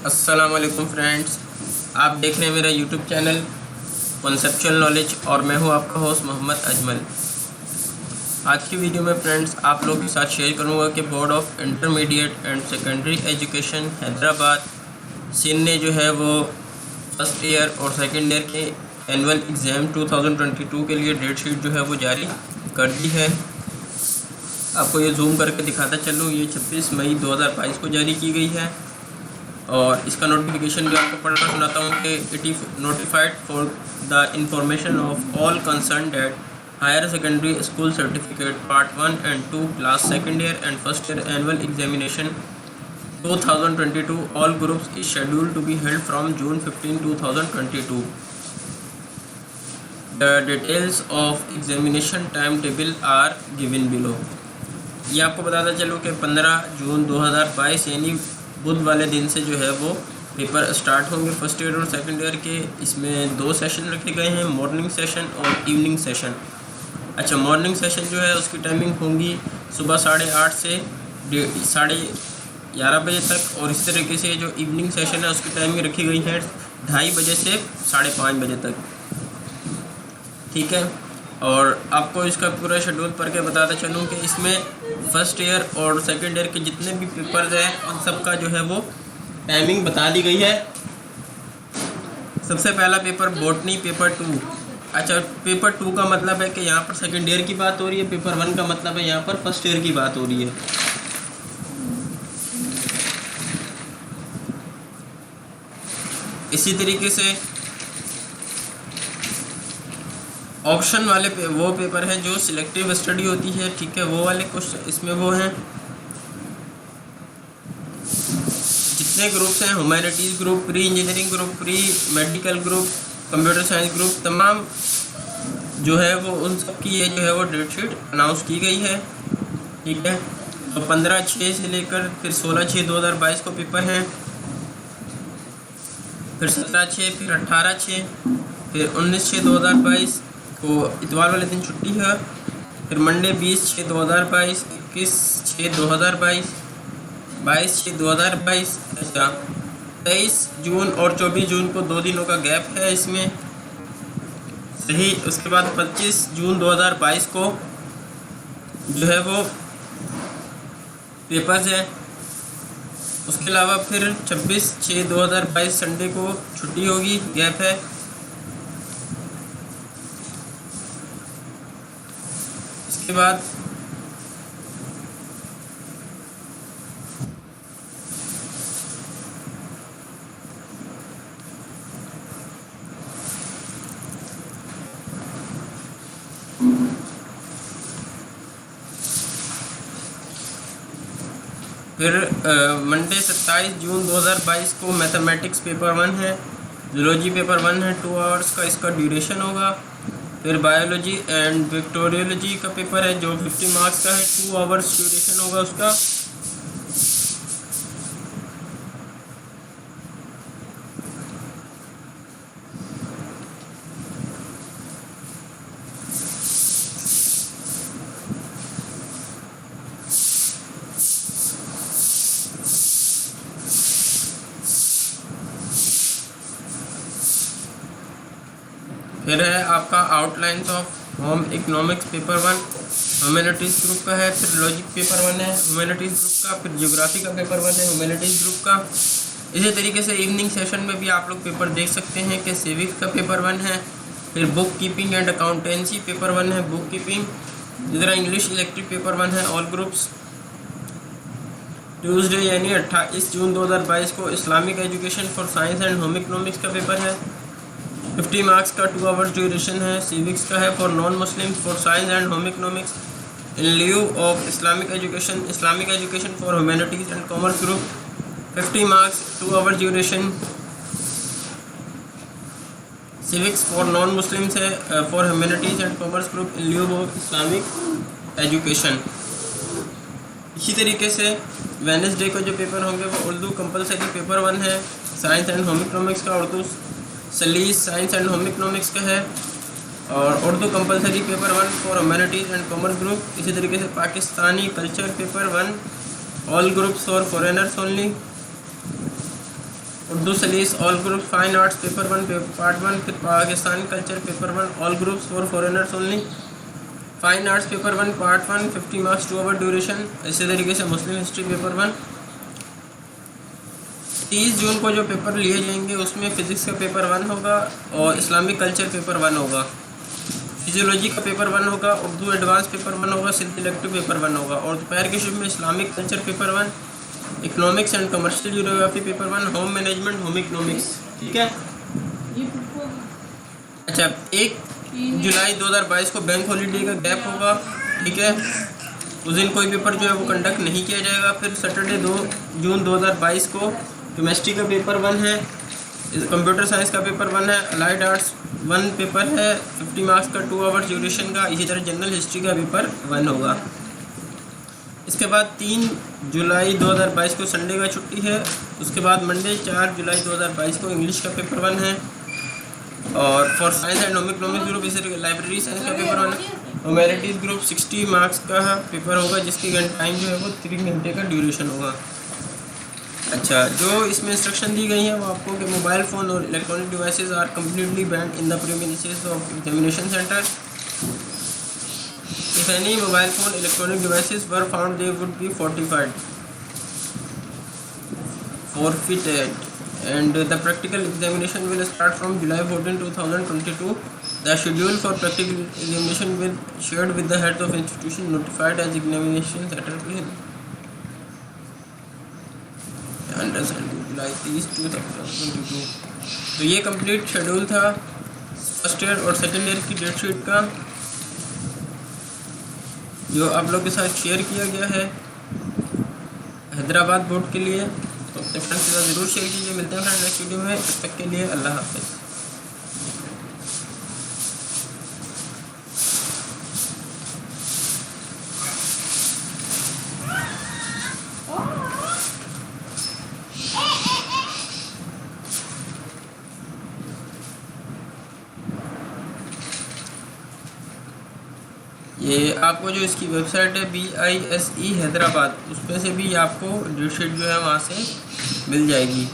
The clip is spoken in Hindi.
अस्सलामुअलैकुम फ्रेंड्स, आप देख रहे हैं मेरा यूट्यूब चैनल कॉन्सेप्चुअल नॉलेज और मैं हूं आपका होस्ट मोहम्मद अजमल। आज की वीडियो में फ्रेंड्स आप लोगों के साथ शेयर करूंगा कि board of intermediate and secondary education Hyderabad Sindh ने जो है वो फर्स्ट ईयर और सेकेंड ईयर के एनुअल एग्ज़ाम 2022 के लिए डेट शीट जो है वो जारी कर दी है। आपको ये जूम करके दिखाता चलूँ, ये 26 मई 2022 को जारी की गई है और इसका नोटिफिकेशन भी आपको पढ़ना सुनाता हूँ कि it is notified for the information of all concern that higher secondary school certificate part 1 and 2 class second year and first year annual examination 2022 all groups is scheduled to be held from June 15, 2022. The details of examination timetable are given below. ये आपको बताता चलो कि 15 जून 2022 यानी बुध वाले दिन से जो है वो पेपर स्टार्ट होंगे फर्स्ट ईयर और सेकंड ईयर के। इसमें 2 सेशन रखे गए हैं, मॉर्निंग सेशन और इवनिंग सेशन। अच्छा, मॉर्निंग सेशन जो है उसकी टाइमिंग होंगी सुबह 8:30 से 11:30 बजे तक और इस तरीके से जो इवनिंग सेशन है उसकी टाइमिंग रखी गई है 2:30 बजे से 5:30 बजे तक। ठीक है, और आपको इसका पूरा शेड्यूल पढ़ के बताता चलूँ कि इसमें फर्स्ट ईयर और सेकंड ईयर के जितने भी पेपर्स हैं उन सब का जो है वो टाइमिंग बता दी गई है। सबसे पहला पेपर बॉटनी पेपर 2। अच्छा, पेपर 2 का मतलब है कि यहाँ पर सेकंड ईयर की बात हो रही है, पेपर 1 का मतलब है यहाँ पर फर्स्ट ईयर की बात हो रही है। इसी तरीके से ऑप्शन वाले वो पेपर हैं जो सिलेक्टिव स्टडी होती है। ठीक है, वो वाले क्वेश्चन इसमें वो हैं जितने ग्रुप्स हैं, humanities group, pre engineering group, pre medical group, computer science group, तमाम जो है वो उन सब की ये जो है वो डेट शीट अनाउंस की गई है। ठीक है, तो 15/6 से लेकर फिर 16/6/2022 को पेपर हैं, फिर 17/6, फिर 18/6, फिर 19/6/2022 को इतवार वाले दिन छुट्टी है, फिर मंडे 20/6/2022, 21/6/2022, 22/6/2022। अच्छा, 23 जून और 24 जून को 2 दिनों का गैप है इसमें, सही। उसके बाद 25 जून 2022 को जो है वो पेपर्स है। उसके अलावा फिर 26/6/2022 संडे को छुट्टी होगी, गैप है। इसके बाद मंडे 27 जून 2022 को मैथमेटिक्स पेपर 1 है, जूलॉजी पेपर 1 है, 2 आवर्स का इसका ड्यूरेशन होगा। फिर बायोलॉजी एंड बैक्टीरियोलॉजी का पेपर है जो 50 मार्क्स का है, 2 आवर्स ड्यूरेशन होगा उसका। फिर है आपका outlines of home economics paper 1, humanities group का है। फिर लॉजिक पेपर 1 है ह्यूमैनिटीज़ ग्रुप का, फिर ज्योग्राफी का पेपर 1 है ह्यूमैनिटीज़ ग्रुप का। इसी तरीके से इवनिंग सेशन में भी आप लोग पेपर देख सकते हैं कि सिविक्स का पेपर 1 है, फिर book keeping and accountancy paper 1 है, बुक कीपिंग। इस तरह इंग्लिश इलेक्टिव पेपर 1 है ऑल ग्रुप्स। ट्यूसडे यानी 28 जून 2022 को Islamic education for science and home economics का पेपर है, 50 मार्क्स का, 2 आवर्स ड्यूरेशन है। सिविक्स का है for non Muslim for science and home economics in lieu of Islamic education for humanities and commerce group, 50 marks, 2 hours duration. Civics for non Muslims है for humanities and commerce group in lieu of Islamic education. इसी तरीके से वेडनेसडे को जो पेपर होंगे वो उर्दू कंपलसरी पेपर 1 है, साइंस एंड होम इकोनॉमिक्स का, उर्दू सलीस साइंस एंड होम इकोनॉमिक्स का है, और Urdu compulsory paper 1 for humanities and commerce group. इसी तरीके से Pakistani culture paper 1 all groups for foreigners only. Urdu सलीस all group, fine arts paper 1 part 1, फिर Pakistani culture paper 1 all groups for foreigners only, fine arts paper 1 part 1 50 marks 2 hour duration. इसी तरीके से मुस्लिम हिस्ट्री पेपर 1। 30 जून को जो पेपर लिए जाएंगे उसमें फ़िज़िक्स का पेपर 1 होगा और इस्लामिक कल्चर पेपर 1 होगा, फिजियोलॉजी का पेपर 1 होगा, उर्दू एडवांस पेपर 1 होगा, सिर्फ इलेक्टिव पेपर 1 होगा। और दोपहर के शिफ्ट में Islamic culture paper 1, economics and commercial geography paper 1, home management, home economics. ठीक है। अच्छा, 1 जुलाई 2022 को बैंक हॉलीडे का गैप होगा। ठीक है, उस दिन कोई पेपर जो है वो कंडक्ट नहीं किया जाएगा। फिर सैटरडे 2 जून 2022 को केमिस्ट्री का पेपर 1 है, कंप्यूटर साइंस का पेपर 1 है, अलाइड आर्ट्स 1 पेपर है 50 मार्क्स का 2 आवर्स ड्यूरेशन का। इसी तरह जनरल हिस्ट्री का पेपर 1 होगा। इसके बाद 3 जुलाई 2022 को संडे का छुट्टी है। उसके बाद मंडे 4 जुलाई 2022 को इंग्लिश का पेपर 1 है और for science and home economics group इसे लाइब्रेरी साइंस का पेपर 1 है। ह्यूमैनिटीज़ ग्रुप 60 मार्क्स का पेपर होगा जिसकी टाइम जो है वो 3 घंटे का ड्यूरेशन होगा। अच्छा, जो इसमें इंस्ट्रक्शन दी गई है वो आपको कि मोबाइल फ़ोन और electronic devices are completely banned in the premises of examination centre. If any mobile phone electronic devices were found, they would be forfeited, and the practical examination will start from July 14, 2022. The schedule for practical examination will shared with the heads of institution notified as examination center July 30, 2022। तो ये कंप्लीट शेड्यूल था फर्स्ट ईयर और सेकेंड ईयर की डेट शीट का, जो आप लोग के साथ शेयर किया गया है हैदराबाद बोर्ड के लिए। तो अपने फ्रेंड्स के साथ ज़रूर शेयर कीजिए। मिलते हैं फ्रेंड नेक्स्ट वीडियो में, तब तक के लिए अल्लाह हाफ़िज़। ये आपको जो इसकी वेबसाइट है BISE हैदराबाद, उस पर से भी आपको डेट शीट जो है वहाँ से मिल जाएगी।